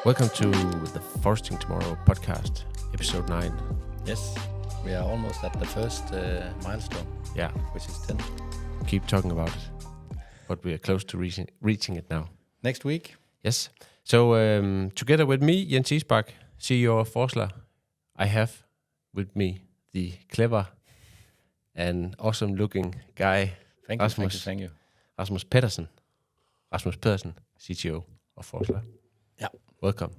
Welcome to the Foresting Tomorrow podcast, episode 9. Yes, we are almost at the first milestone. Yeah. Which is 10. Keep talking about it, but we are close to reaching it now. Next week? Yes. So together with me, Jens Isbak, CEO of Forsler, I have with me the clever and awesome-looking guy, Rasmus. Thank you. Rasmus Pedersen. Rasmus Pedersen, CTO of Forsler. Yeah. Welcome.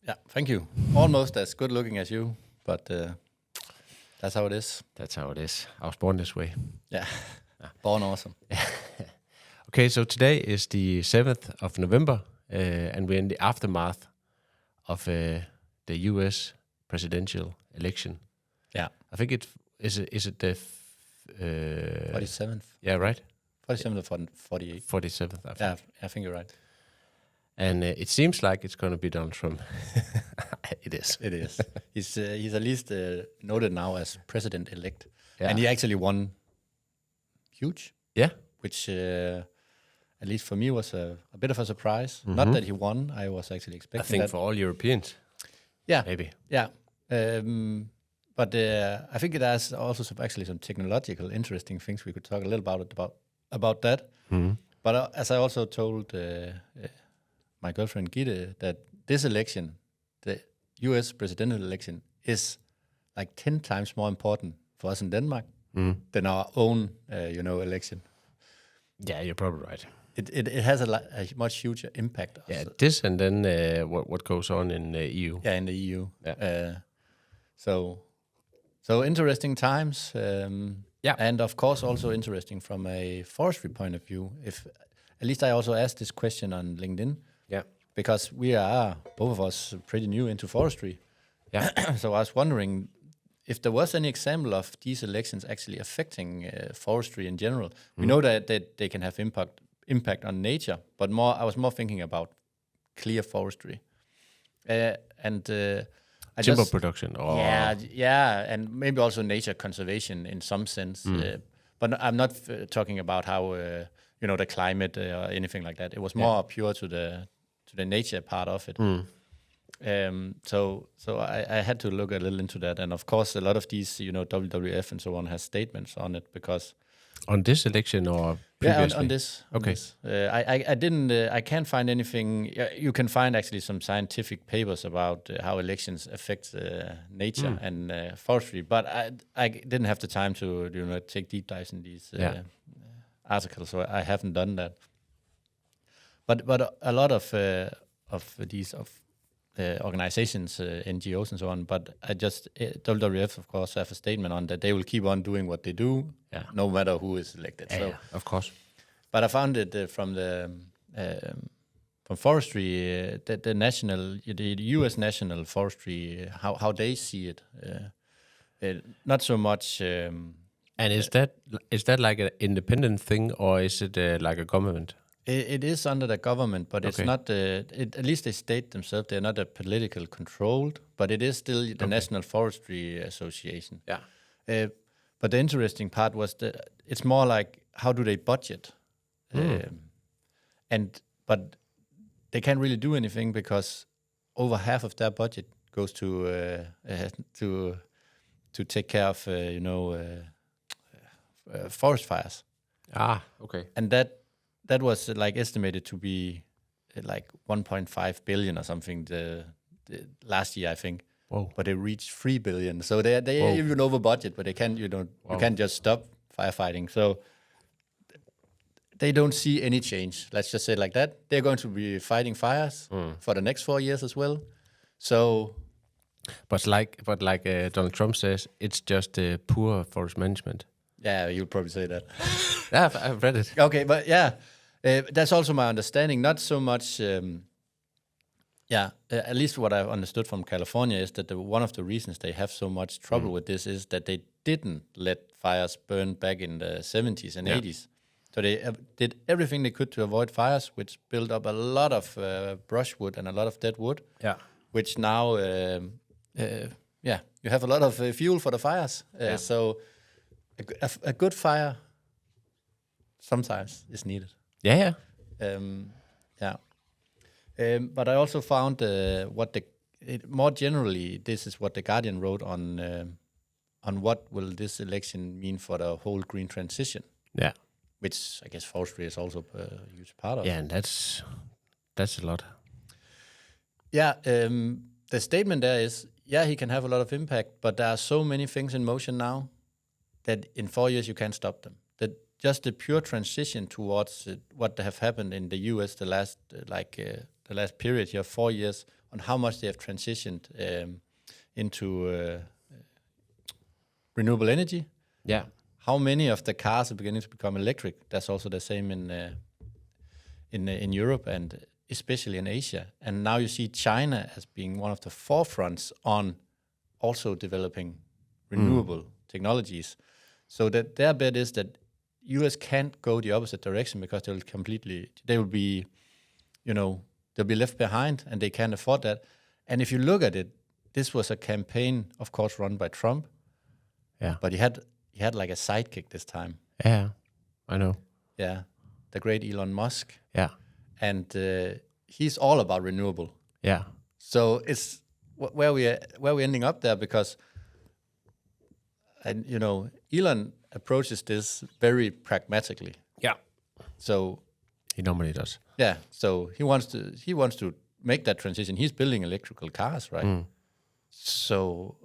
Yeah, thank you. Almost as good looking as you, but that's how it is. That's how it is. I was born this way. Yeah. Born awesome. Okay, so today is the 7th of November, and we're in the aftermath of the U.S. presidential election. Yeah. I think is it the 47th. Yeah, right. 47th or 48th. 47th. I think. Yeah, I think you're right. And it seems like it's going to be Donald Trump. It is. It is. He's at least noted now as president-elect, Yeah. and he actually won huge. Yeah. Which at least for me was a bit of a surprise. Mm-hmm. Not that he won, I was actually expecting I think that. for all Europeans. Yeah, maybe. Yeah, but I think it has also some technological interesting things we could talk a little about that. Mm-hmm. But as I also told my girlfriend Gitte, that this election, the U.S. presidential election, is like 10 times more important for us in Denmark than our own, election. Yeah, you're probably right. It has a much huger impact. Yeah, this and then what goes on in the EU. Yeah, in the EU. Yeah. So interesting times. Yeah. And of course also interesting from a forestry point of view. If at least I also asked this question on LinkedIn. Yeah. Because we are, both of us, pretty new into forestry. Yeah. So I was wondering if there was any example of these elections actually affecting forestry in general. We know that they can have impact on nature, but I was more thinking about clear forestry. Timber production. Or Yeah, and maybe also nature conservation in some sense. But I'm not talking about how the climate or anything like that. It was more pure to the nature part of it. So I had to look a little into that, and of course a lot of these WWF and so on has statements on it because on this election or previously? on this. Okay. I can't find anything. You can find actually some scientific papers about how elections affect nature and forestry, but I didn't have the time to take deep dives in these articles, so I haven't done that. But a lot of these organizations, NGOs and so on, but WWF of course have a statement on that they will keep on doing what they do, no matter who is elected. Yeah, of course. But I found it from forestry, the U.S. national forestry, how they see it, not so much. And is that like an independent thing, or is it like a government? It is under the government, but it's not. At least they state themselves they're not a political controlled, but it is still the National Forestry Association. Yeah. But the interesting part was that it's more like how do they budget, but they can't really do anything because over half of their budget goes to take care of forest fires. Ah, okay. And that was like estimated to be like 1.5 billion or something the last year, I think. Whoa. But they reached 3 billion. So they are even over budget, but they can't you can't just stop firefighting. So they don't see any change. Let's just say it like that. They're going to be fighting fires for the next 4 years as well. So But like Donald Trump says, it's just poor forest management. yeah, you'll probably say that. Yeah, I've read it. Okay, but yeah, that's also my understanding. Not so much. At least what I've understood from California is that one of the reasons they have so much trouble with this is that they didn't let fires burn back in the 70s and 80s. So they did everything they could to avoid fires, which built up a lot of brushwood and a lot of dead wood. Yeah. Which now, you have a lot of fuel for the fires. So a good fire sometimes is needed. Yeah. But I also found more generally, this is what the Guardian wrote on what will this election mean for the whole green transition. Yeah. Which I guess forestry is also a huge part of. Yeah, and that's a lot. Yeah, the statement there is, he can have a lot of impact, but there are so many things in motion now that in 4 years you can't stop them. That just the pure transition towards what have happened in the US the last period here, 4 years, on how much they have transitioned into renewable energy. Yeah. How many of the cars are beginning to become electric? That's also the same in Europe and especially in Asia. And now you see China as being one of the forefronts on also developing renewable technologies. So that their bet is that US can't go the opposite direction because they'll be left behind and they can't afford that. And if you look at it, this was a campaign, of course, run by Trump. Yeah. But he had like a sidekick this time. Yeah, I know. Yeah, the great Elon Musk. Yeah. And he's all about renewable. Yeah. So it's where we're ending up there because, and Elon approaches this very pragmatically. Yeah. So he normally does. Yeah. So he wants to make that transition. He's building electrical cars, right? So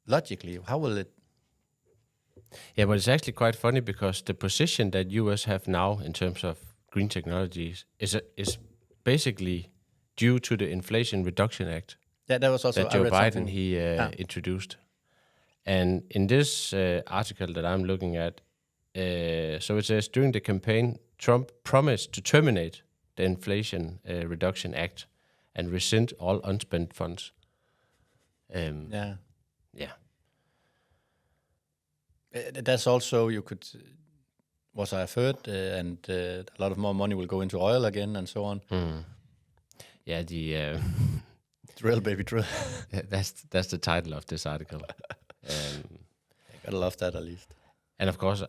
logically, how will it? Yeah, but it's actually quite funny because the position that US have now in terms of green technologies is basically due to the Inflation Reduction Act. Yeah, that was also that Joe Biden introduced. And in this article that I'm looking at, so it says during the campaign, Trump promised to terminate the Inflation Reduction Act and rescind all unspent funds. Yeah. That's also, what I've heard, and a lot of more money will go into oil again and so on. Yeah, the drill, baby, drill. that's the title of this article. I gotta love that at least. And of course,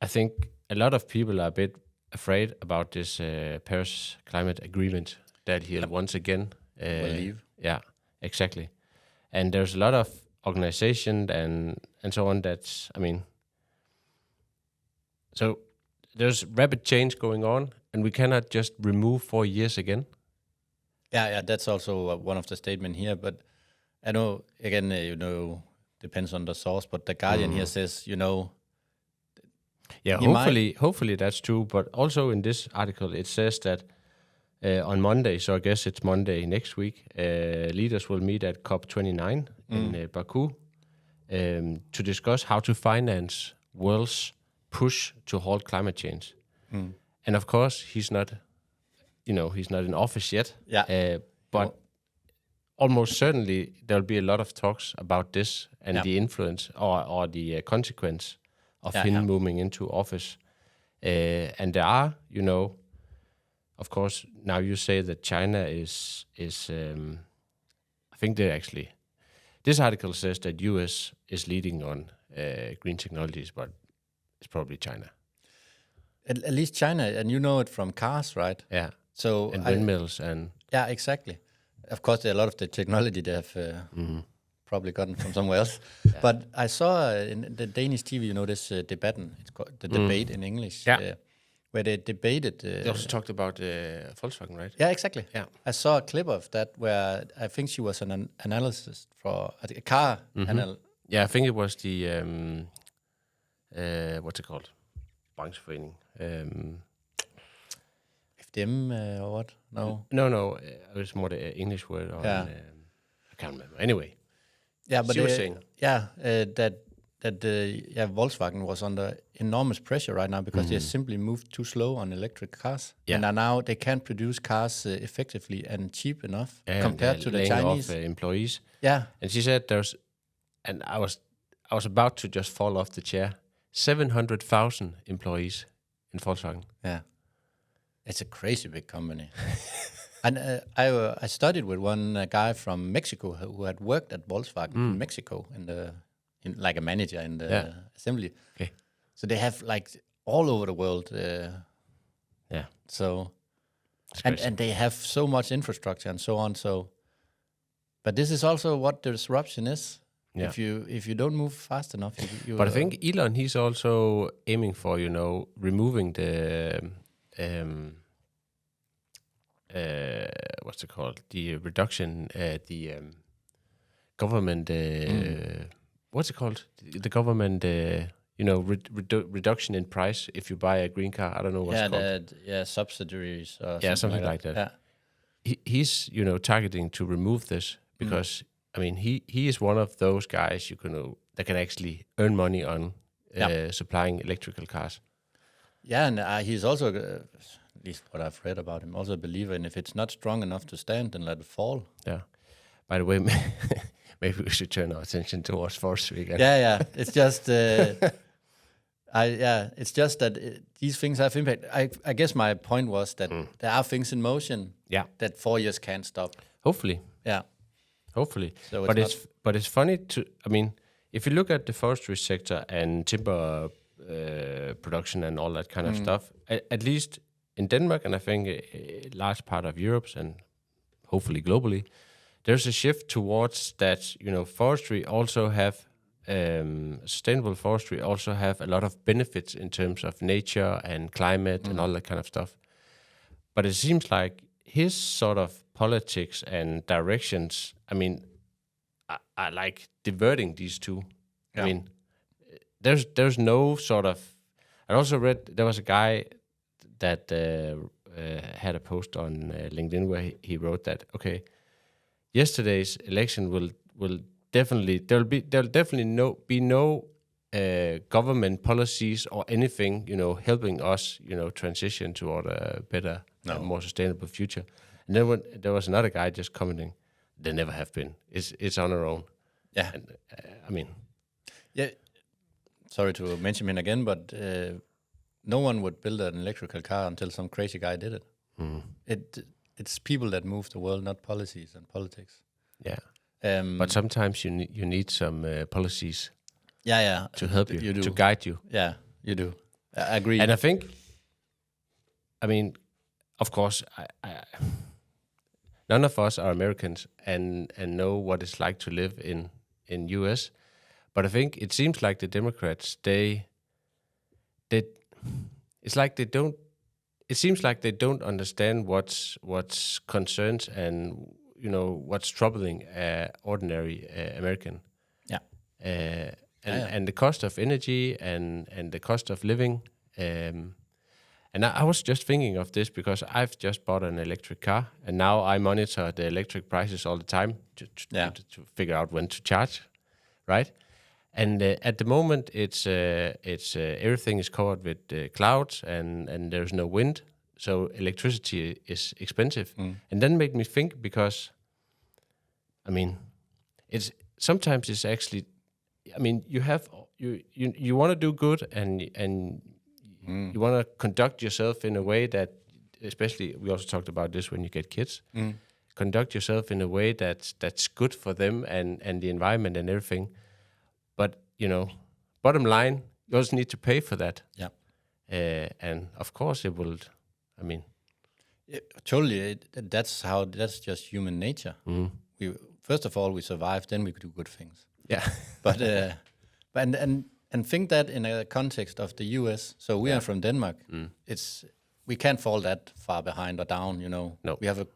I think a lot of people are a bit afraid about this Paris Climate Agreement that he'll once again leave. Yeah, exactly. And there's a lot of organization and so on so there's rapid change going on, and we cannot just remove 4 years again. Yeah, that's also one of the statement here. But I know, again, depends on the source, but the Guardian here says, Yeah, hopefully that's true. But also in this article, it says that on Monday, so I guess it's Monday next week, leaders will meet at COP29 in Baku to discuss how to finance world's push to halt climate change. And of course, he's not in office yet. Yeah. But almost certainly there'll be a lot of talks about this and the influence or the consequence of him moving into office. And there are, of course, now you say that China is I think they're actually, this article says that US is leading on green technologies, but it's probably China. At least China, and you know it from cars, right? Yeah. So and windmills and... Yeah, exactly. Of course, there are a lot of the technology they have probably gotten from somewhere else. But I saw in the Danish TV, this debatten, it's called the debate in English, where they debated... they also talked about Volkswagen, right? Yeah, exactly. Yeah. I saw a clip of that where I think she was an analyst for a car. Yeah, I think it was the... what's it called? Brancheforening. FDM or what? No. It was more the English word. I can't remember. Anyway. Yeah, but she was saying. That Volkswagen was under enormous pressure right now because they simply moved too slow on electric cars. Yeah. And now they can't produce cars effectively and cheap enough compared to the Chinese. Off, employees. Yeah. And she said and I was about to just fall off the chair. 700,000 employees in Volkswagen. Yeah. It's a crazy big company. And I studied with one guy from Mexico who had worked at Volkswagen in Mexico like a manager in the assembly. Okay. So they have like all over the world. Yeah. So And they have so much infrastructure and so on. So, but this is also what the disruption is. Yeah. If you don't move fast enough, you But I think Elon, he's also aiming for, removing the what's it called? The reduction, the government. What's it called? The government. Reduction in price if you buy a green car. I don't know what's called. Subsidies. Something like that. Yeah. He's targeting to remove this because he is one of those guys that can actually earn money on supplying electrical cars. Yeah, and he's also, at least what I've read about him, also a believer in if it's not strong enough to stand, then let it fall. Yeah. By the way, maybe we should turn our attention towards forestry again. Yeah. It's just, it's just that these things have impact. I guess my point was that there are things in motion that 4 years can't stop. Hopefully. Yeah. Hopefully. So it's funny to, if you look at the forestry sector and timber production and all that kind of stuff, at least in Denmark, and I think a large part of Europe and hopefully globally, there's a shift towards that, forestry also have, sustainable forestry also have a lot of benefits in terms of nature and climate and all that kind of stuff. But it seems like his sort of politics and directions, I like diverting these two. Yeah. There's no sort of... I also read there was a guy that had a post on LinkedIn where he wrote that, okay, yesterday's election will definitely... There'll definitely be no government policies or anything, helping us, transition toward a better, more sustainable future. And then when there was another guy just commenting, they never have been. It's on our own. Yeah. And, yeah. Sorry to mention him again, but no one would build an electrical car until some crazy guy did it. It's people that move the world, not policies and politics. Yeah. But sometimes you need some policies. Yeah. To help you to guide you. Yeah, you do. I agree. And I think, of course, none of us are Americans and know what it's like to live in US. But I think it seems like the Democrats, it seems like they don't understand what's concerns and what's troubling ordinary American. Yeah. And the cost of energy and the cost of living. And I was just thinking of this because I've just bought an electric car, and now I monitor the electric prices all the time to figure out when to charge, right? And at the moment, it's everything is covered with clouds, and there's no wind, so electricity is expensive. And then made me think because, sometimes it's actually, you want to do good and you want to conduct yourself in a way that, especially we also talked about this when you get kids, conduct yourself in a way that's good for them and the environment and everything. But, bottom line, you also need to pay for that. Yeah. And of course it will, totally. That's just human nature. First of all, we survive, then we do good things. Yeah. But and think that in a context of the US. So we are from Denmark. We can't fall that far behind or down, No. We have a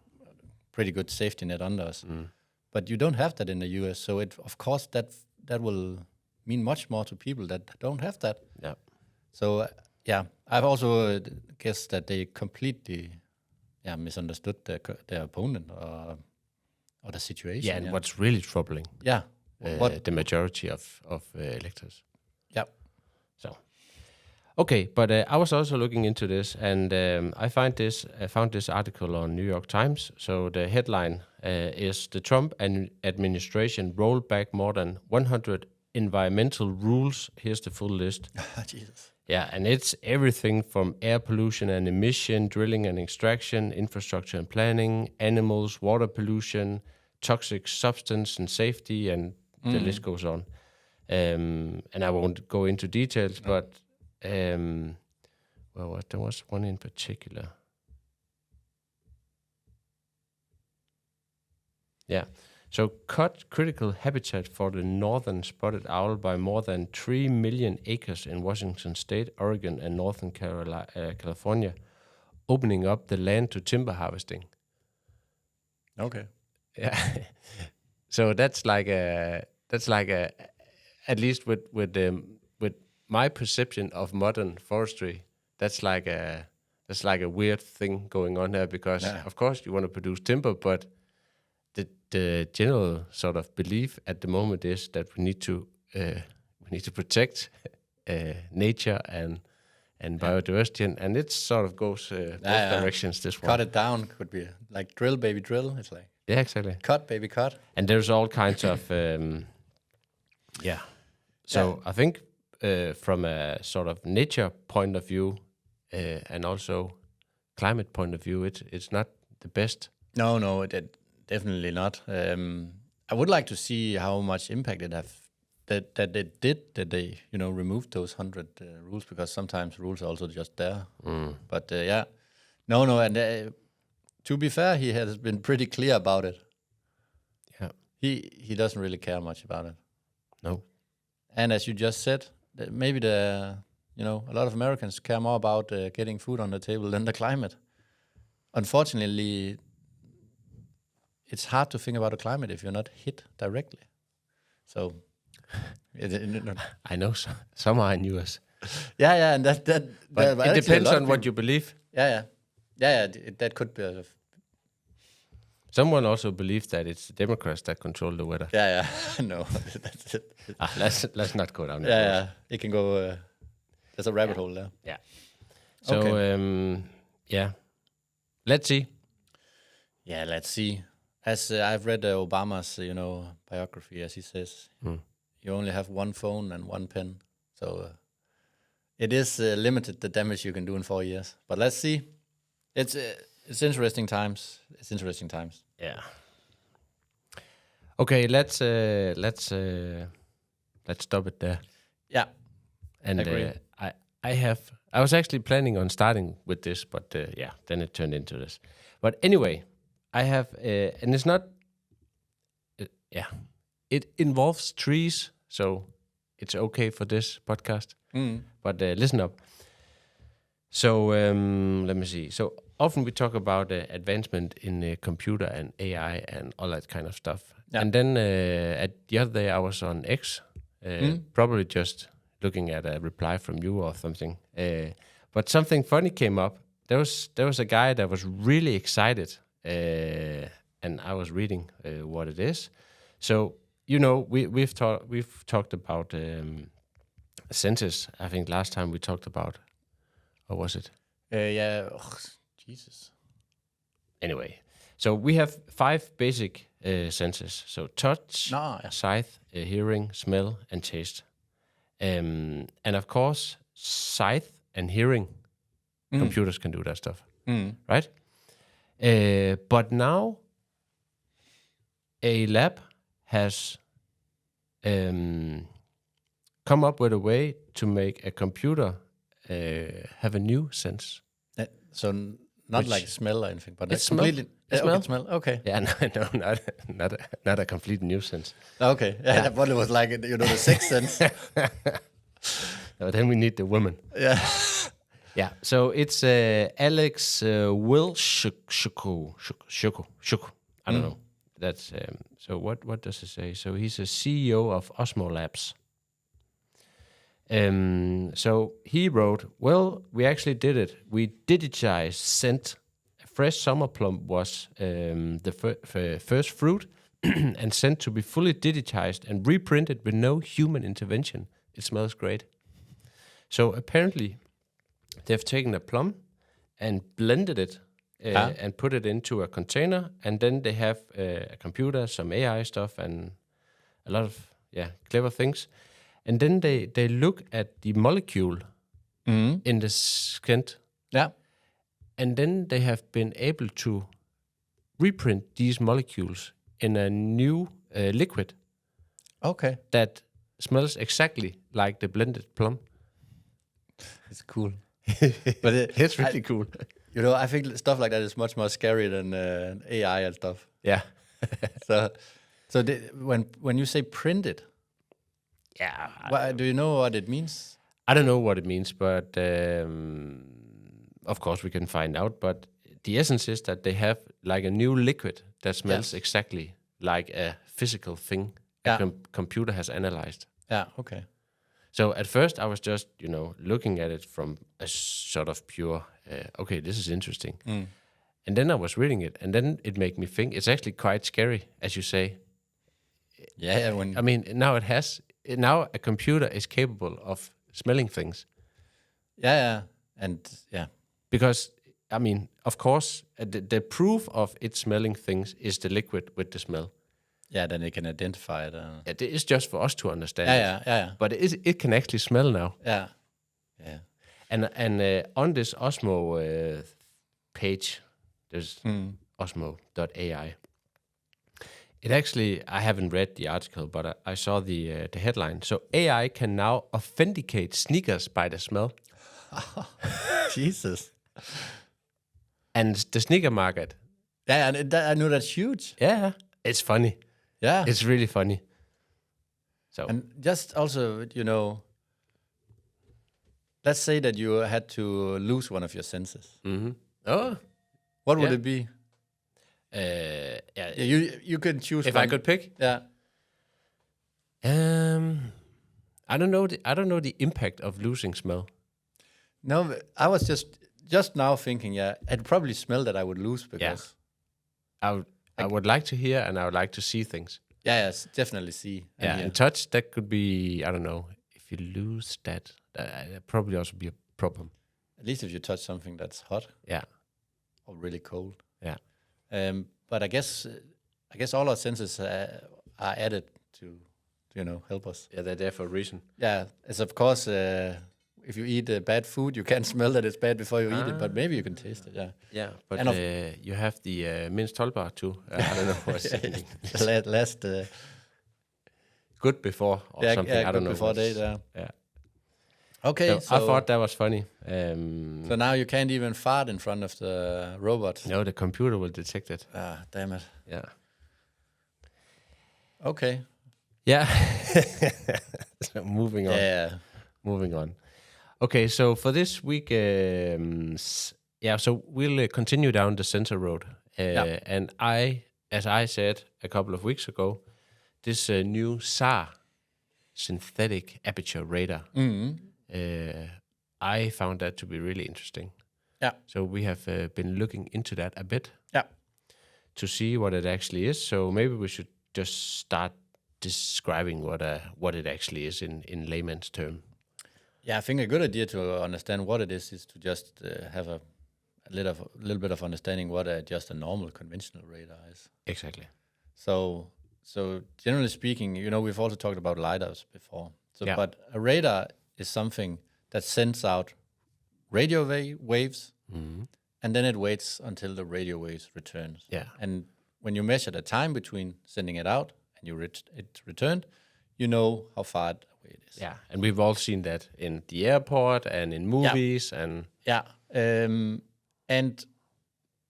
pretty good safety net under us. But you don't have that in the US. So of course that will mean much more to people that don't have that. Yeah. So I've also guessed that they completely misunderstood their opponent or the situation. Yeah, and what's really troubling. Yeah. The majority of electors. Yeah. So, okay, but I was also looking into this, and I found this article on New York Times. So the headline is: the Trump administration rolled back more than 100 environmental rules. Here's the full list. Jesus. Yeah, and it's everything from air pollution and emission, drilling and extraction, infrastructure and planning, animals, water pollution, toxic substance and safety, and the list goes on. And I won't go into details, but there was one in particular. Yeah. So cut critical habitat for the northern spotted owl by more than 3 million acres in Washington State, Oregon, and Northern California, opening up the land to timber harvesting. Okay. Yeah. So that's like at least with my perception of modern forestry, that's like a weird thing going on here, because of course you want to produce timber, but the general sort of belief at the moment is that we need to protect nature and biodiversity, and it sort of goes both directions. This one, cut it down could be like drill, baby, drill. It's like exactly. Cut, baby, cut. And there's all kinds of So I think from a sort of nature point of view and also climate point of view, it's not the best. No, definitely not. I would like to see how much impact it have that they removed those 100 rules, because sometimes rules are also just there. But and to be fair, he has been pretty clear about it. Yeah, he doesn't really care much about it. No, and as you just said, maybe a lot of Americans care more about getting food on the table than the climate. Unfortunately, it's hard to think about the climate if you're not hit directly. So, I know some are in US. Yeah, and that but it depends on what you believe. Yeah. That could be. Someone also believes that it's the Democrats that control the weather. Yeah. No, that's it. Let's not go down there. Yeah. It can go. There's a rabbit hole there. Yeah. So let's see. Yeah, let's see. As I've read Obama's, biography, as he says, you only have one phone and one pen. So it is limited, the damage you can do in 4 years. But let's see. It's interesting times. Yeah. Okay, let's stop it there. Yeah. And agree. I was actually planning on starting with this, but then it turned into this. But anyway, I have, and it's not, it involves trees, so it's okay for this podcast. But listen up. So let me see. So often we talk about advancement in computer and AI and all that kind of stuff. Yeah. And then at the other day I was on X, probably just looking at a reply from you or something. But something funny came up. There was a guy that was really excited, and I was reading what it is. So we've talked about census. I think last time we talked about, or was it? Yeah. Jesus. Anyway, so we have 5 basic senses. So touch, sight, hearing, smell, and taste. And of course, sight and hearing, computers can do that stuff, right? But now, a lab has come up with a way to make a computer have a new sense. So not like smell or anything, but it's completely smell. Okay. Yeah, no, not a complete new sense. Okay. Yeah. But it was like the sixth sense. No, then we need the woman. Yeah. Yeah. So it's Alex Wilshuk. I don't know. That's so. What does it say? So he's a CEO of Osmo Labs. So he wrote, well, we actually did it. We digitized scent. A fresh summer plum was the first fruit and sent to be fully digitized and reprinted with no human intervention. It smells great. So apparently they've taken a plum and blended it and put it into a container, and then they have a computer, some AI stuff, and a lot of clever things. And then they look at the molecule in the scent. Yeah. And then they have been able to reprint these molecules in a new liquid. Okay. That smells exactly like the blended plum. It's cool. But it's really cool. I think stuff like that is much more scary than AI and stuff. Yeah. So when you say printed, do you know what it means? I don't know what it means, but of course we can find out. But the essence is that they have like a new liquid that smells exactly like a physical thing a computer has analyzed. Yeah, okay. So at first I was just, looking at it from a sort of pure, okay, this is interesting. And then I was reading it, and then it made me think it's actually quite scary, as you say. Yeah, Now a computer is capable of smelling things. Yeah. Because, of course, the proof of it smelling things is the liquid with the smell. Yeah, then it can identify it. It is just for us to understand. Yeah. But it can actually smell now. Yeah. And on this Osmo page, there's osmo.ai. It actually, I haven't read the article, but I saw the headline. So AI can now authenticate sneakers by the smell. Jesus. And the sneaker market. Yeah, and I know that's huge. Yeah, it's funny. Yeah. It's really funny. So and just also, let's say that you had to lose one of your senses. Mm-hmm. Oh, what would it be? You could choose. If I could pick, yeah. I don't know the impact of losing smell. No, I was just now thinking. Yeah, I'd probably smell that I would lose because I would like to hear and I would like to see things. Yes, definitely see. And touch, that could be, I don't know, if you lose that probably also be a problem. At least if you touch something that's hot. Yeah. Or really cold. Yeah. But I guess all our senses are added to help us. Yeah, they're there for a reason. Yeah, it's of course, if you eat bad food, you can't smell that it's bad before you eat it, but maybe you can taste it, yeah. Yeah, but you have the mince tolbar too. I don't know what's the last... good before or something, I don't know. Before date, yeah. Okay, so I thought that was funny. So now you can't even fart in front of the robot. No, the computer will detect it. Ah, damn it. Yeah. Okay. Yeah. So moving on. Yeah. Moving on. Okay, so for this week, so we'll continue down the center road. And as I said a couple of weeks ago, this new SAR, synthetic aperture radar, I found that to be really interesting. Yeah. So we have been looking into that a bit. Yeah. To see what it actually is. So maybe we should just start describing what it actually is in layman's term. Yeah, I think a good idea to understand what it is to just have a little bit of understanding what just a normal conventional radar is. Exactly. So generally speaking, we've also talked about lidars before. Yeah. But a radar is something that sends out radio waves, and then it waits until the radio waves returns. Yeah. And when you measure the time between sending it out and it returned, you know how far away it is. Yeah, and we've all seen that in the airport and in movies and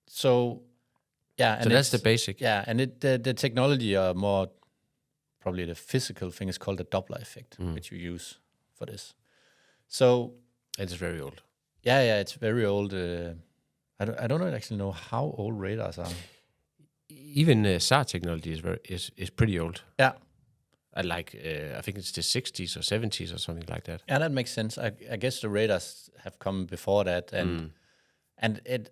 so that's the basic. Yeah, and the technology are more probably the physical thing is called the Doppler effect, which you use for this. So it's very old. Yeah, it's very old. I don't actually know how old radars are. Even SAR technology is pretty old. Yeah. I think it's the 60s or 70s or something like that. Yeah, that makes sense. I guess the radars have come before that, and it.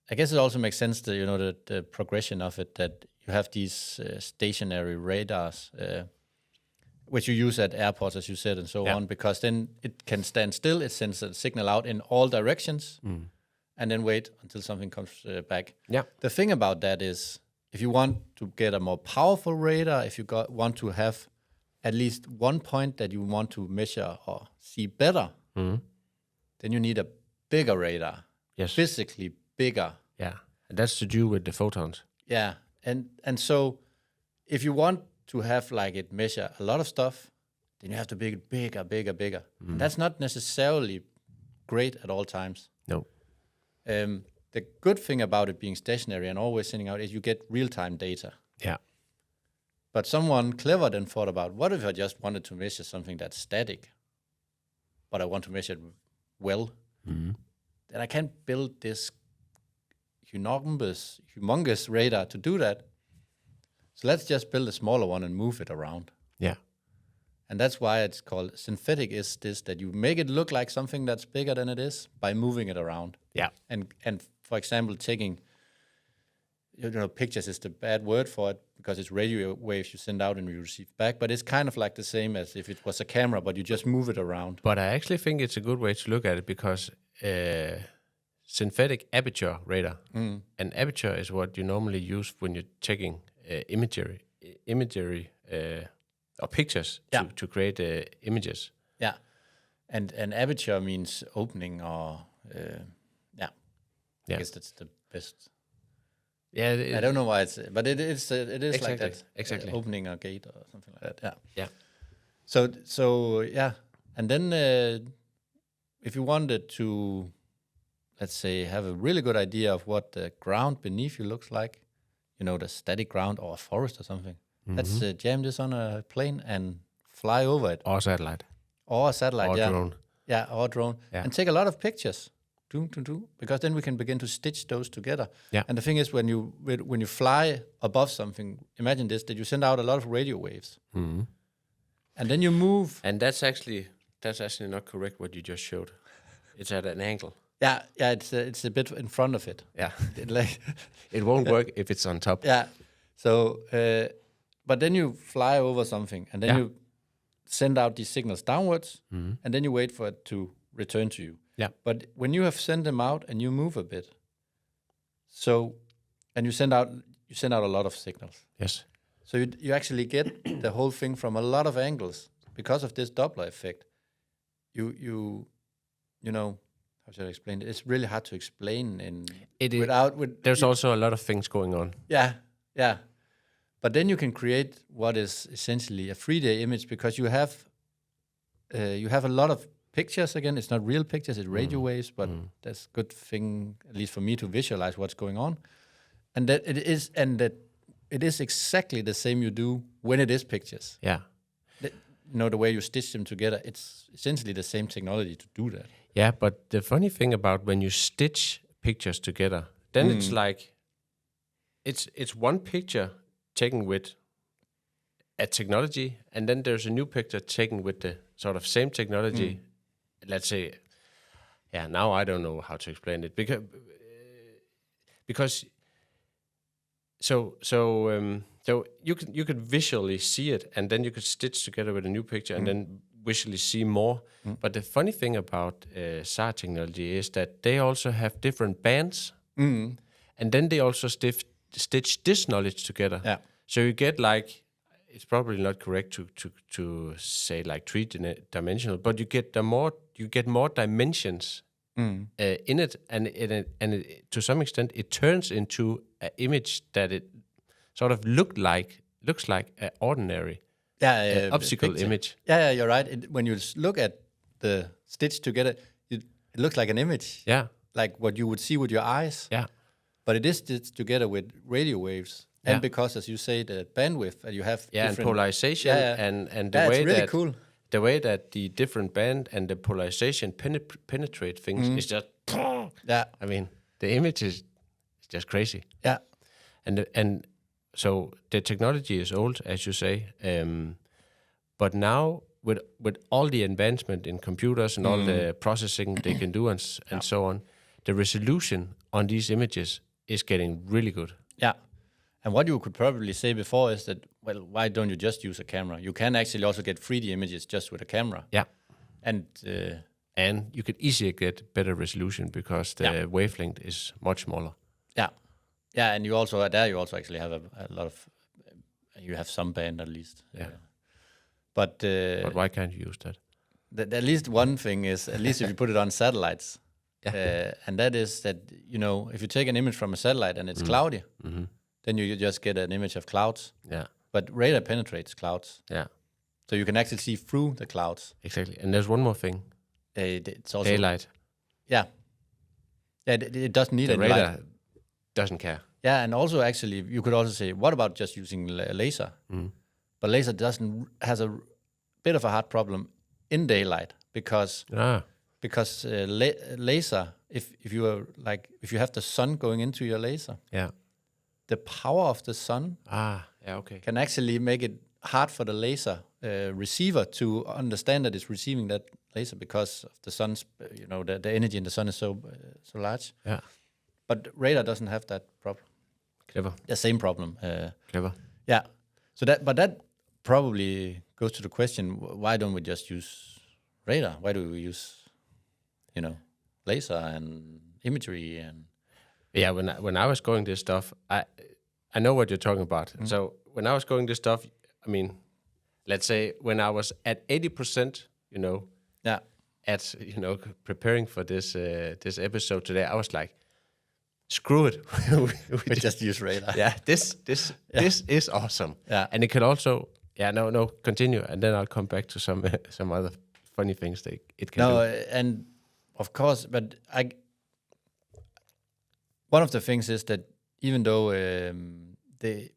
I guess it also makes sense that the progression of it, that you have these stationary radars, which you use at airports, as you said, and so on, because then it can stand still. It sends a signal out in all directions, and then wait until something comes back. Yeah. The thing about that is, if you want to get a more powerful radar, if you want to have at least one point that you want to measure or see better, then you need a bigger radar. Yes. Physically bigger. Yeah. And that's to do with the photons. Yeah. And so if you want to have it measure a lot of stuff, then you have to make it bigger. And that's not necessarily great at all times. No. The good thing about it being stationary and always sending out is you get real-time data. Yeah. But someone clever then thought about, what if I just wanted to measure something that's static, but I want to measure it well? Mm-hmm. Then I can't build this humongous radar to do that. So let's just build a smaller one and move it around. Yeah. And that's why it's called synthetic, is this, that you make it look like something that's bigger than it is by moving it around. Yeah. And for example, taking, pictures is the bad word for it, because it's radio waves you send out and you receive back, but it's kind of like the same as if it was a camera, but you just move it around. But I actually think it's a good way to look at it, because synthetic aperture radar, and aperture is what you normally use when you're checking imagery or pictures to create images. Yeah, and aperture means opening, or I guess that's the best. Yeah, I don't know why but it is exactly, like that. Exactly, opening a gate or something like that. Yeah. Yeah. So yeah, and then if you wanted to, let's say, have a really good idea of what the ground beneath you looks like, the static ground or a forest or something, let's jam this on a plane and fly over it. Or satellite. Or a satellite, or drone. Yeah, or drone. Yeah. And take a lot of pictures. Because then we can begin to stitch those together. Yeah. And the thing is, when you fly above something, imagine this, that you send out a lot of radio waves. Mm-hmm. And then you move. And that's actually not correct what you just showed. It's at an angle. Yeah, it's a bit in front of it. Yeah. It won't work if it's on top. Yeah. So, but then you fly over something, and then you send out these signals downwards, and then you wait for it to return to you. Yeah. But when you have sent them out and you move a bit, and you send out a lot of signals. Yes. So you actually get the whole thing from a lot of angles because of this Doppler effect. You how should I explain it? It's really hard to explain there's also a lot of things going on. Yeah, yeah. But then you can create what is essentially a 3D image, because you have a lot of pictures. Again, it's not real pictures, it's radio waves, but that's a good thing, at least for me, to visualize what's going on. And that it is exactly the same you do when it is pictures. Yeah. The way you stitch them together, it's essentially the same technology to do that. Yeah, but the funny thing about when you stitch pictures together, then it's like, it's one picture taken with a technology, and then there's a new picture taken with the sort of same technology. Let's say, now I don't know how to explain it, because you could visually see it, and then you could stitch together with a new picture, and then visually see more. But the funny thing about SAR technology is that they also have different bands, and then they also stitch this knowledge together. Yeah. So you get like, it's probably not correct to say like three-dimensional, but you get more dimensions in it, and it, to some extent, it turns into an image that it sort of looks like an ordinary optical picture. image. Yeah, you're right. When you look at the stitch together, it looks like an image. Yeah. Like what you would see with your eyes. Yeah. But it is stitched together with radio waves. Yeah. And because, as you say, the bandwidth, you have and polarization, and the way really that cool. The way that the different band and the polarization penetrate things is just I mean, the image is just crazy. Yeah. And so the technology is old, as you say, but now with all the advancement in computers and all the processing they can do and so on, the resolution on these images is getting really good. Yeah. And what you could probably say before is that, well, why don't you just use a camera? You can actually also get 3D images just with a camera. Yeah. And you could easily get better resolution because the wavelength is much smaller. Yeah. Yeah, and you also actually have a lot of, you have some band at least. Yeah. But why can't you use that? At least one thing is, at least if you put it on satellites, and that is that, if you take an image from a satellite and it's cloudy, then you just get an image of clouds. Yeah. But radar penetrates clouds. Yeah. So you can actually see through the clouds. Exactly. And there's one more thing. It's also daylight. Yeah. Yeah, it doesn't need the any radar light. Doesn't care. Yeah, and also actually, you could also say, what about just using laser? But laser has a bit of a hard problem in daylight because laser, if you have the sun going into your laser, the power of the sun can actually make it hard for the laser receiver to understand that it's receiving that laser because of the sun's, the energy in the sun is so large. Yeah. But radar doesn't have that problem. Clever. The same problem. Clever. Yeah. So that probably goes to the question: why don't we just use radar? Why do we use, laser and imagery and? Yeah. When I was going this stuff, I know what you're talking about. So when I was going this stuff, I mean, let's say when I was at 80%, at preparing for this episode today, I was like, screw it. we just use radar. Yeah, this is awesome. Yeah. And it can also, continue, and then I'll come back to some other funny things that it can do. And of course, but one of the things is that even though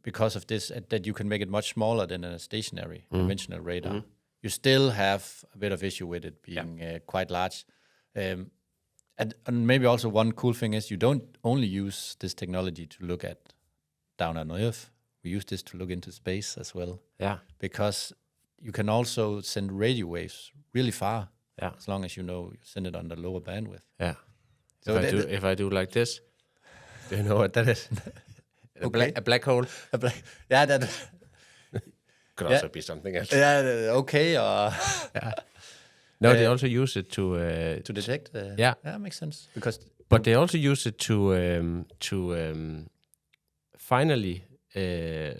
because of this, that you can make it much smaller than a stationary conventional radar, you still have a bit of issue with it being quite large. And maybe also one cool thing is you don't only use this technology to look at down on Earth. We use this to look into space as well. Yeah. Because you can also send radio waves really far. Yeah. As long as you send it on the lower bandwidth. Yeah. So if I do like this, do you know what that is? A black hole. That could also be something else. Yeah. Okay. Or no, they also use it to detect. Yeah, makes sense but they also use it to finally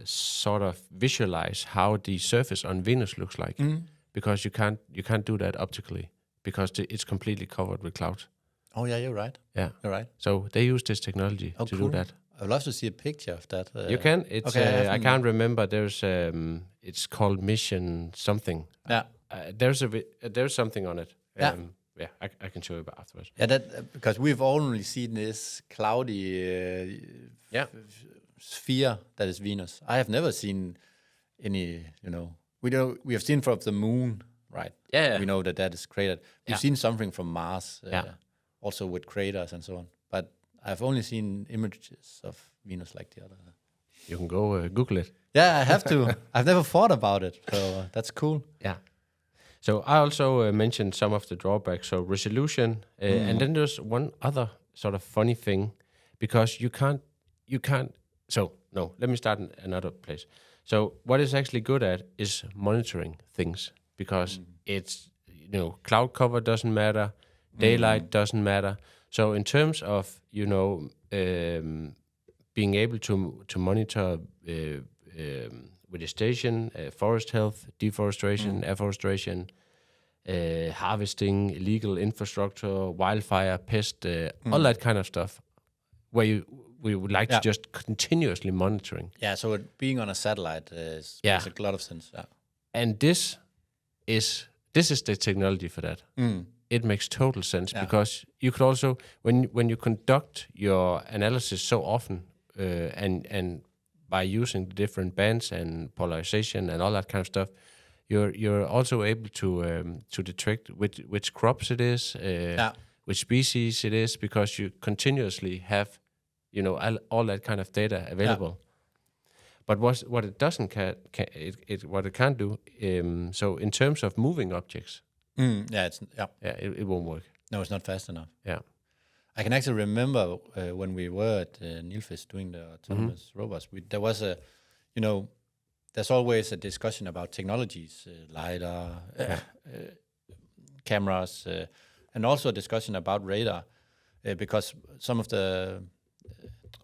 sort of visualize how the surface on Venus looks like, because you can't do that optically because it's completely covered with clouds. Oh yeah, you're right. Yeah, you're right. So they use this technology to do that. I'd love to see a picture of that. You can. It's okay, I can't remember. There's it's called Mission something. Yeah. There's something on it. Yeah. I can show you afterwards. Yeah, that because we've only seen this cloudy sphere that is Venus. I have never seen any. We have seen from the moon, right? Yeah. We know that is cratered. We've seen something from Mars, also with craters and so on. But I've only seen images of Venus like the other. You can go Google it. Yeah, I have to. I've never thought about it, so that's cool. Yeah. So I also mentioned some of the drawbacks. So resolution, and then there's one other sort of funny thing, because you can't. So no, let me start in another place. So what it's actually good at is monitoring things, because it's cloud cover doesn't matter, daylight doesn't matter. So in terms of being able to monitor vegetation, forest health, deforestation, afforestation, harvesting, illegal infrastructure, wildfire, pest, all that kind of stuff, where we would like to just continuously monitoring. Yeah, so being on a satellite makes a lot of sense. Yeah. And this is the technology for that. It makes total sense, because you could also, when you conduct your analysis so often, and by using the different bands and polarization and all that kind of stuff, you're also able to detect which crops it is, which species it is, because you continuously have all that kind of data available. But what it doesn't what it can't do, so in terms of moving objects, it won't work. No, it's not fast enough. Yeah. I can actually remember when we were at Nilfisk doing the autonomous robots, there was there's always a discussion about technologies, LiDAR, cameras, and also a discussion about radar, because some of the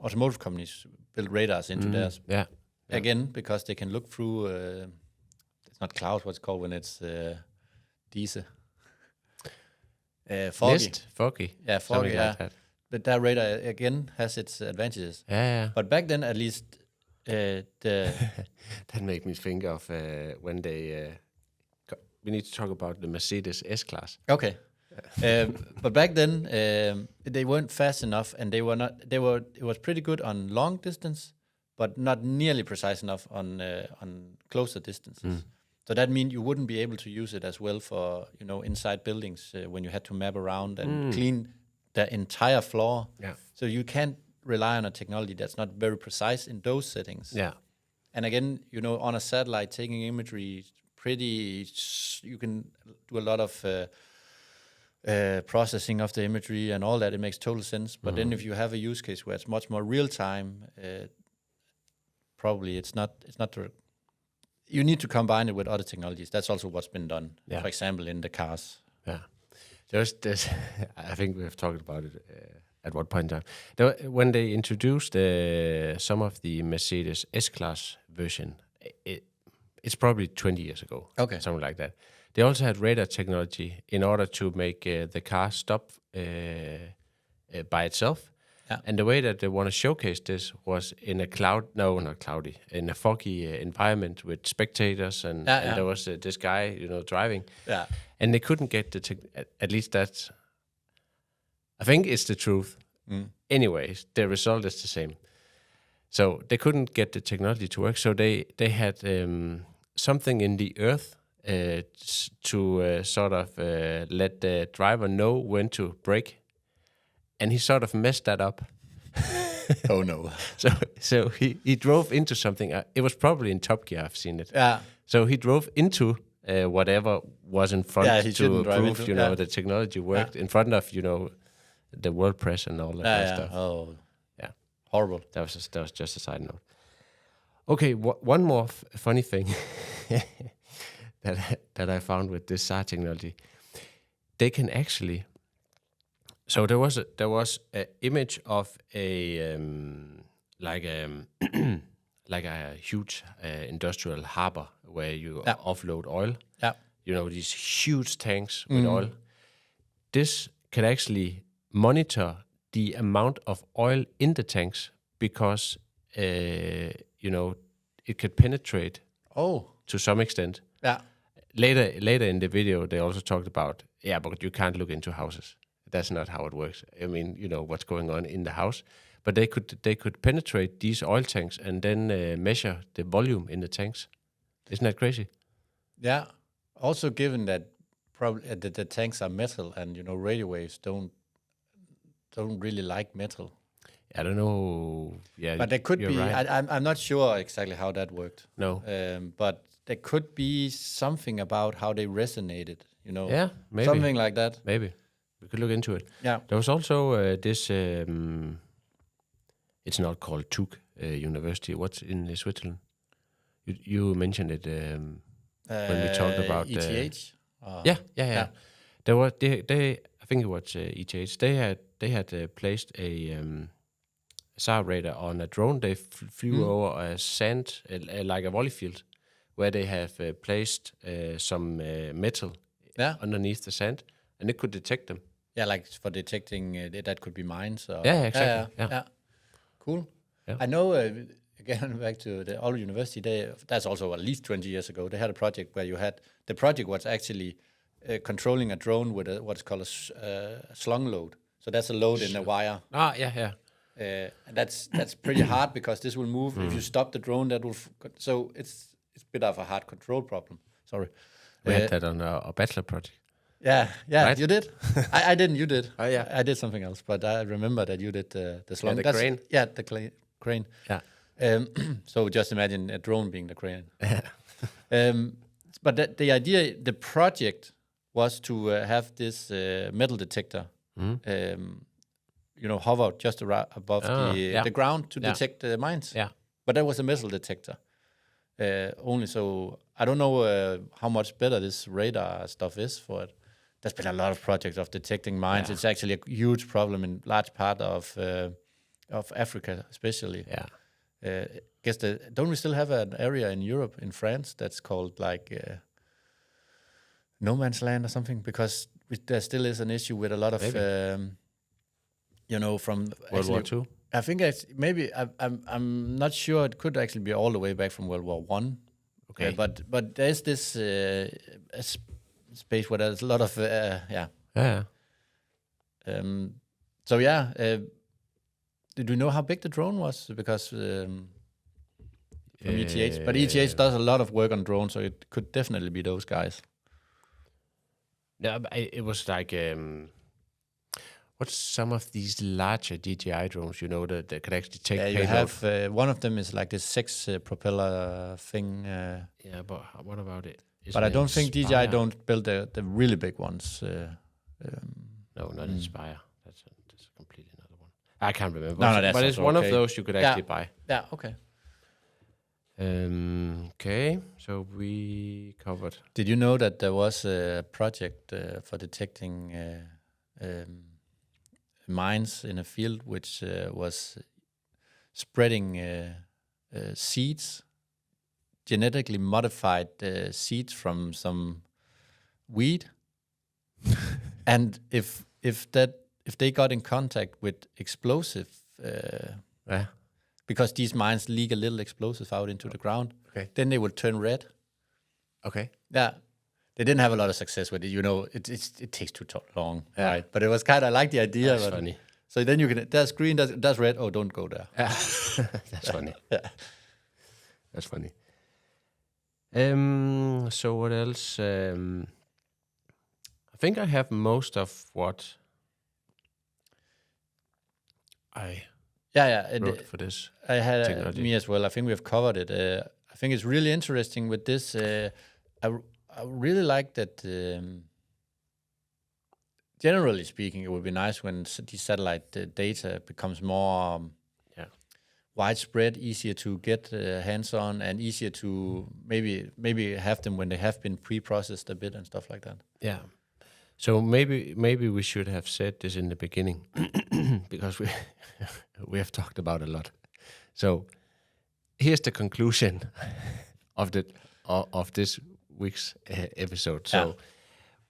automotive companies build radars into theirs. Yeah. Again, because they can look through, it's not clouds, what's it called when it's diesel. Foggy. Mist? Foggy. Yeah, foggy, like that. But that radar, again, has its advantages. Yeah. But back then, at least, that made me think of when they... we need to talk about the Mercedes S-Class. Okay. But back then, they weren't fast enough, and they were not. It was pretty good on long distance, but not nearly precise enough on closer distances. So that means you wouldn't be able to use it as well for inside buildings when you had to map around and clean the entire floor. Yeah. So you can't rely on a technology that's not very precise in those settings. Yeah. And again, on a satellite, taking imagery, you can do a lot of processing of the imagery and all that. It makes total sense. But then if you have a use case where it's much more real time, probably it's not you need to combine it with other technologies. That's also what's been done. Yeah. For example, in the cars. Yeah. There's I think we have talked about it at one point in time. When they introduced some of the Mercedes S-Class version, it's probably 20 years ago. Okay. Something like that. They also had radar technology in order to make the car stop by itself. Yeah. And the way that they want to showcase this was in a in a foggy environment with spectators, and there was this guy, driving. Yeah. And they couldn't get at least that's, I think it's the truth. Anyways, the result is the same. So they couldn't get the technology to work. So they had something in the earth to sort of let the driver know when to brake. And he sort of messed that up. Oh no! So he drove into something. It was probably in Top Gear. I've seen it. Yeah. So he drove into whatever was in front to prove the technology worked in front of the world press and all that kind of stuff. Oh, yeah, horrible. That was just a side note. Okay, one more funny thing that I found with this SAR technology, they can actually. So there was an image of a like a huge industrial harbor where you offload oil. Yeah. These huge tanks with oil. This can actually monitor the amount of oil in the tanks because it could penetrate to some extent. Yeah. Later in the video, they also talked about but you can't look into houses. That's not how it works. I mean, what's going on in the house, but they could penetrate these oil tanks and then measure the volume in the tanks. Isn't that crazy? Yeah. Also, given that probably the tanks are metal, and radio waves don't really like metal. I don't know. Yeah, but there could be. Right. I'm not sure exactly how that worked. No. But there could be something about how they resonated. Yeah, maybe something like that. Maybe. We could look into it. Yeah. There was also this, it's not called TUG University. What's in Switzerland? You mentioned it when we talked about... ETH? Yeah. There were, they I think it was ETH. They had placed a SAR radar on a drone. They flew over a sand, like a volley field, where they have placed some metal underneath the sand, and it could detect them. Yeah, like for detecting that could be mines. Or Exactly. Yeah. Cool. Yeah. I know, again, back to the Aalborg University, that's also at least 20 years ago, they had a project where the project was actually controlling a drone with what's called a slung load. So that's a load in a wire. Yeah. And that's pretty hard because this will move. If you stop the drone, that will... So it's a bit of a hard control problem. Sorry. We had that on our bachelor project. Yeah, right? You did. I didn't. You did. Oh yeah, I did something else, but I remember that you did the slung. The crane. Yeah, the crane. Yeah. So just imagine a drone being the crane. But the idea, the project was to have this metal detector, hover just above the ground to detect the mines. Yeah. But that was a metal detector. Only so I don't know how much better this radar stuff is for it. There's been a lot of projects of detecting mines. It's actually a huge problem in large part of Africa, especially. Yeah. Guess don't we still have an area in Europe, in France, that's called like no man's land or something? Because there still is an issue with a lot of from World War II. I think I'm not sure. It could actually be all the way back from World War One. Okay, but there's this space where there's a lot of Yeah. So yeah, did you know how big the drone was? Because from ETH, but ETH does a lot of work on drones, so it could definitely be those guys. Yeah, but it was like what's some of these larger DJI drones? You know that could actually take. Yeah, you payload? have one of them is like this 6 propeller thing. Yeah, but what about it? But I don't think DJI don't build the really big ones. No, not Inspire. That's a completely another one. I can't remember. No, that's but it's one of those you could actually buy. Yeah, okay. Okay, so we covered. Did you know that there was a project for detecting mines in a field which was spreading seeds, genetically modified seeds from some weed, and if they got in contact with explosive, because these mines leak a little explosive out into the ground, then they would turn red. Okay. Yeah. They didn't have a lot of success with it. You know, it takes too long, right? But it was kind of, I like the idea. That's funny. So then you can, that's green, that's red. Oh, don't go there. Yeah. That's funny. Yeah. That's funny. So what else? I think I have most of what I wrote for this. I had technology. me as well. I think we have covered it. I think it's really interesting with this. I really like that. Generally speaking, it would be nice when these satellite data becomes more widespread, easier to get hands on, and easier to maybe have them when they have been pre-processed a bit and stuff like that. Yeah. So maybe we should have said this in the beginning because we have talked about a lot. So here's the conclusion of this week's episode. So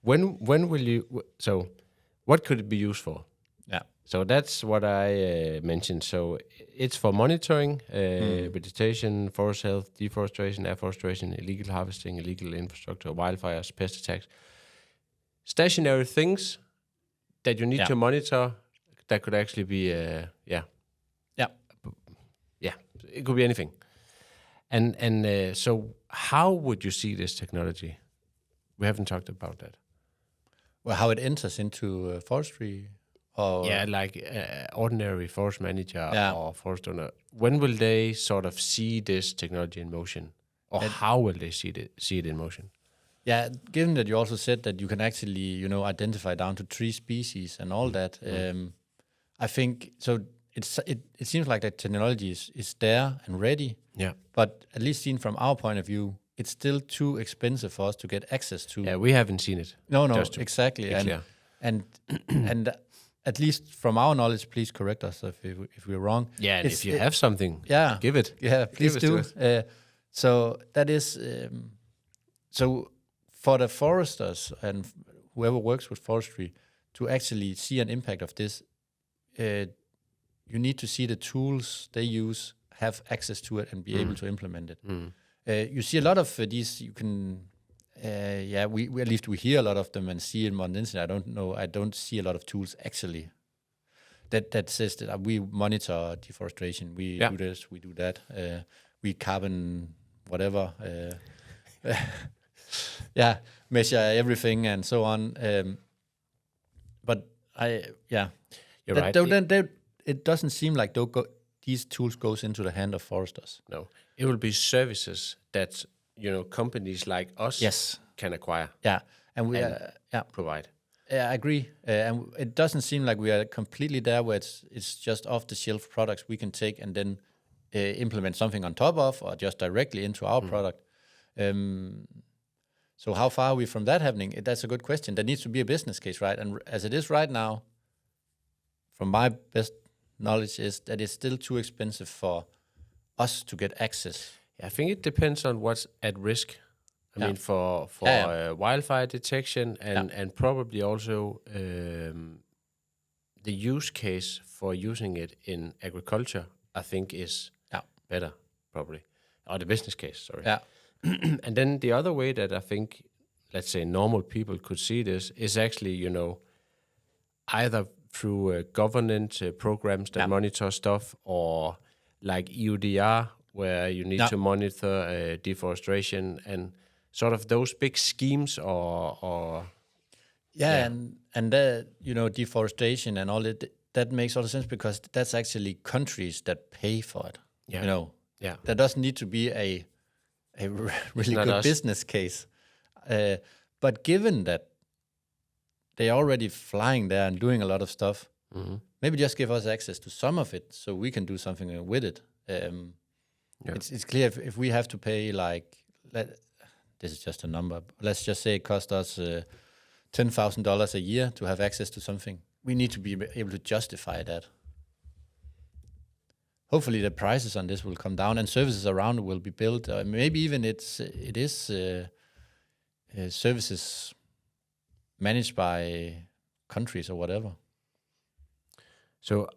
when will you? So what could it be used for? Yeah. So that's what I mentioned. So it's for monitoring vegetation, forest health, deforestation, afforestation, illegal harvesting, illegal infrastructure, wildfires, pest attacks. Stationary things that you need to monitor that could actually be, it could be anything. And so how would you see this technology? We haven't talked about that. Well, how it enters into forestry? Or like ordinary forest manager or forest owner. When will they sort of see this technology in motion? Or how will they see it in motion? Yeah, given that you also said that you can actually, identify down to 3 species and all that, I think so. It seems like that technology is there and ready. Yeah. But at least seen from our point of view, it's still too expensive for us to get access to. Yeah, we haven't seen it. No, exactly. And at least from our knowledge, please correct us if we're wrong. Yeah, and if you have something, give it. Yeah, please do. So that is so. For the foresters and whoever works with forestry to actually see an impact of this, you need to see the tools they use, have access to it, and be able to implement it. You see a lot of these. You can, we at least we hear a lot of them and see them on the internet. I don't see a lot of tools actually that says that we monitor deforestation. We do this, we do that. We carbon whatever. Measure everything and so on. But you're right. It doesn't seem like these tools goes into the hand of foresters. No, it will be services that companies like us can acquire. Yeah, and we provide. Yeah, I agree. And it doesn't seem like we are completely there where it's just off-the-shelf products we can take and then implement something on top of or just directly into our product. So how far are we from that happening? That's a good question. There needs to be a business case, right? And as it is right now, from my best knowledge, is that it's still too expensive for us to get access. Yeah, I think it depends on what's at risk. I mean, for wildfire detection and probably also the use case for using it in agriculture, I think is better, probably. Or the business case, sorry. Yeah. And then the other way that I think, let's say, normal people could see this is actually, either through government programs that monitor stuff, or like EUDR, where you need to monitor deforestation and sort of those big schemes, or and deforestation and all that makes all the sense, because that's actually countries that pay for it. There doesn't need to be a really good business case, but given that they're already flying there and doing a lot of stuff, maybe just give us access to some of it so we can do something with it. It's clear if we have to pay, like, this is just a number, let's just say it costs us $10,000 a year to have access to something. We need to be able to justify that. Hopefully the prices on this will come down and services around it will be built. Maybe even it is services managed by countries or whatever. So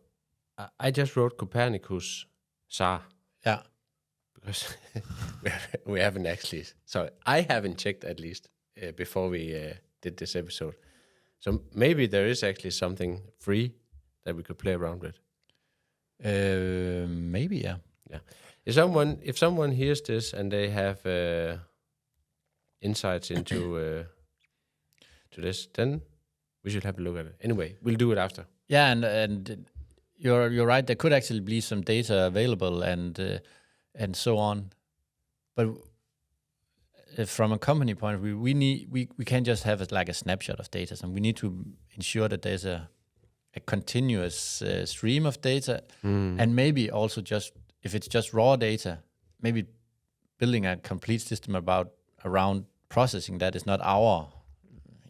I just wrote Copernicus SAR. Yeah. Because we haven't actually... Sorry, I haven't checked at least before we did this episode. So maybe there is actually something free that we could play around with. Maybe, yeah. If someone hears this and they have insights into to this, then we should have a look at it. Anyway, we'll do it after. Yeah, and you're right. There could actually be some data available and so on, but from a company point of view, we can't just have it like a snapshot of data. So we need to ensure that there's a continuous stream of data, and maybe also just if it's just raw data, maybe building a complete system around processing that is not our.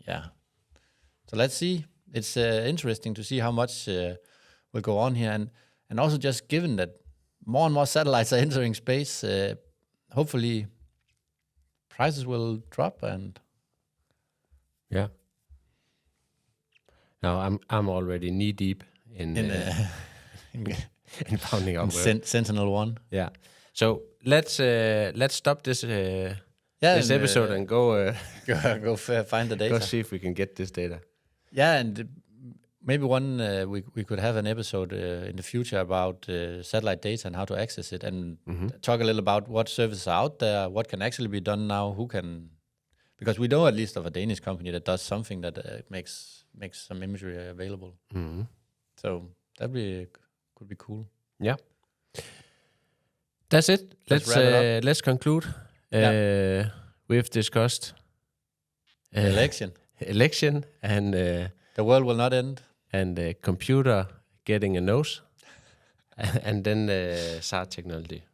So let's see. It's interesting to see how much will go on here, and also just given that more and more satellites are entering space, hopefully prices will drop. And now I'm already knee deep in pounding up Sentinel-1. Yeah. So let's stop this this episode and go find the data. Go see if we can get this data. Yeah, and maybe we could have an episode in the future about satellite data and how to access it, and talk a little about what services are out there, what can actually be done now, who can, because we know at least of a Danish company that does something that makes some imagery available. So that could be cool. Yeah, that's it. Let's conclude. We've discussed election and the world will not end, and computer getting a nose, and then SAR technology.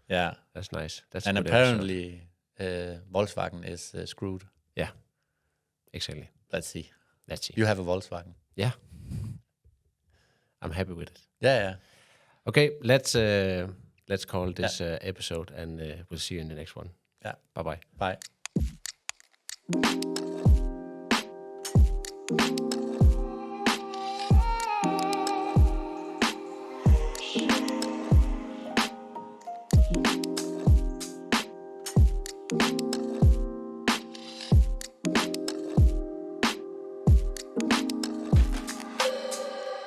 Yeah, that's nice. And apparently Volkswagen is screwed. Yeah, exactly. Let's see. You have a Volkswagen. Yeah, I'm happy with it. Yeah. Okay, let's call this episode, and we'll see you in the next one. Yeah. Bye-bye. Bye.